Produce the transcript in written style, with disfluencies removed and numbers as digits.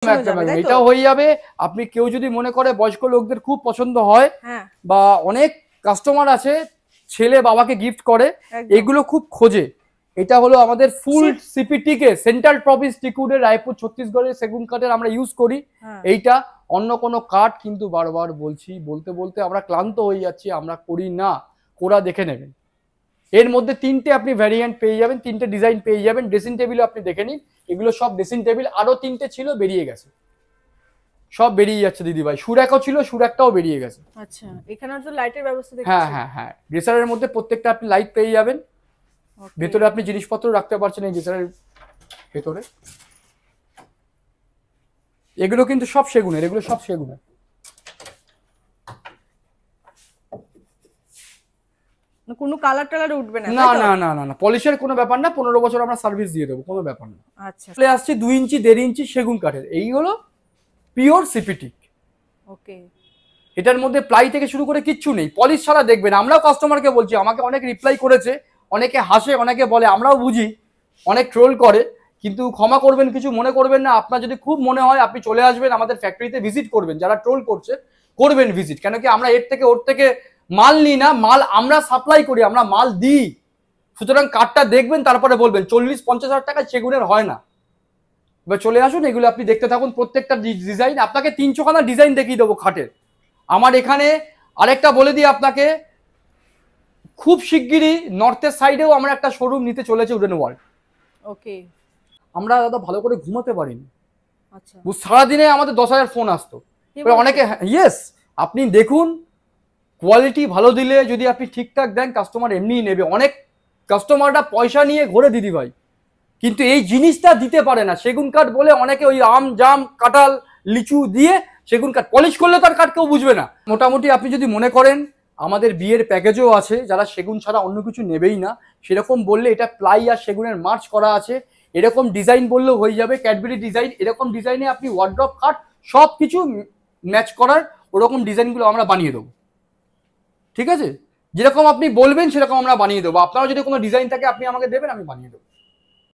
এটা হয়ে যাবে। আপনি কেউ যদি মনে করে বয়স্ক লোকদের খুব পছন্দ হয় বা অনেক কাস্টমার আছে ছেলে বাবাকে গিফট করে, এগুলো খুব খোঁজে। এটা হলো আমাদের ফুল সিপিটি কে সেন্ট্রাল প্রভিন্স টিকুডের রায়পুর ছত্তিশগড়ের সেগুন কাঠের আমরা ইউজ করি। এইটা অন্য কোনো কাঠ কিন্তু বারবার বলছি, বলতে বলতে আমরা ক্লান্ত হয়ে যাচ্ছি, আমরা করি না। কোরা দেখে নেবেন, এর মধ্যে তিনটে আপনি ভ্যারিয়েন্ট পেয়ে যাবেন, তিনটে ডিজাইন পেয়ে যাবেন। ড্রেসিং টেবিল আপনি দেখে নিন, এগুলো সব ড্রেসিং টেবিল। আরো তিনটে ছিল, বেরিয়ে গেছে, সব বেরিয়ে যাচ্ছে দিদি ভাই। সুরাকও ছিল, সুরাকটাও বেরিয়ে গেছে। আচ্ছা, এখানে তো লাইটের ব্যবস্থা দেখছি। হ্যাঁ হ্যাঁ হ্যাঁ, ড্রেসারের মধ্যে প্রত্যেকটা আপনি লাইট পেয়ে যাবেন। ভেতরে আপনি জিনিসপত্র রাখতে পারছেন এই ড্রেসারের ভেতরে। এগুলো কিন্তু সব সেগুনের, এগুলো সব সেগুনের। কোনো কালার টালার উঠবে না? না না না না না, পলিশের কোনো ব্যাপার না, 15 বছর আমরা সার্ভিস দিয়ে দেবো, কোনো ব্যাপার না। আচ্ছা, চলে আসছি 2 ইঞ্চি 1.5 ইঞ্চি সেগুন কাঠের। এই হলো পিওর সিপিটি। ওকে, এটার মধ্যে প্লাই থেকে শুরু করে কিচ্ছু নেই, পলিশ ছাড়া দেখবেন। আমরাও কাস্টমারকে বলছি, আমাকে অনেক রিপ্লাই করেছে, অনেকে হাসে, অনেকে বলে, আমরাও বুঝি, অনেক ট্রোল করে, কিন্তু ক্ষমা করবেন, কিছু মনে করবেন না। আপনার যদি খুব মনে হয় আপনি চলে আসবেন আমাদের ফ্যাক্টরিতে, ভিজিট করবেন। যারা ট্রোল করছে করবেন ভিজিট, কেন কি আমরা এর থেকে ওর থেকে মাল নিই না, মাল আমরা সাপ্লাই করি, আমরা মাল দিই। সুতরাং কাঠটা দেখবেন, তারপরে বলবেন। 40-50 হাজার টাকা সেগুনের হয় না। এবার চলে আসুন, এগুলো আপনি দেখতে থাকুন, প্রত্যেকটা ডিজাইন। আপনাকে 300 খানা ডিজাইন দেখিয়ে দেবো খাটের। আমার এখানে আরেকটা বলে দিই আপনাকে, খুব শিগগিরই নর্থের সাইডেও আমরা একটা শোরুম নিতে চলেছি, উডেন ওয়ার্ল্ড। ওকে, আমরা দাদা ভালো করে ঘুমাতে পারিনি। আচ্ছা, সারাদিনে আমাদের 10,000 ফোন আসতো। অনেকে, ইয়েস, আপনি দেখুন, কোয়ালিটি ভালো দিলে যদি আপনি ঠিকঠাক দেন, কাস্টমার এমনিই নেবে। অনেক কাস্টমাররা পয়সা নিয়ে ঘোরে দিদি ভাই, কিন্তু এই জিনিসটা দিতে পারে না। সেগুন কাঠ বলে অনেকে ওই আম জাম কাঁঠাল লিচু দিয়ে সেগুন কাঠ পলিশ করলে তার কাঠ কেউ বুঝবে না। মোটামুটি আপনি যদি মনে করেন, আমাদের বিয়ের প্যাকেজও আছে, যারা সেগুন ছাড়া অন্য কিছু নেবেই না, সেরকম বললে এটা প্লাই আর সেগুনের মার্চ করা আছে। এরকম ডিজাইন বললেও হয়ে যাবে, ক্যাডবেরি ডিজাইন। এরকম ডিজাইনে আপনি ওয়ার্ড্রপ কাঠ সব কিছু ম্যাচ করার ওরকম ডিজাইনগুলো আমরা বানিয়ে দেবো। ঠিক আছে, যেরকম আপনি বলবেন সেরকম আমরা বানিয়ে দেবো। আপনারও যদি কোনো ডিজাইন থাকে আপনি আমাকে দেবেন, আমি বানিয়ে দেবো।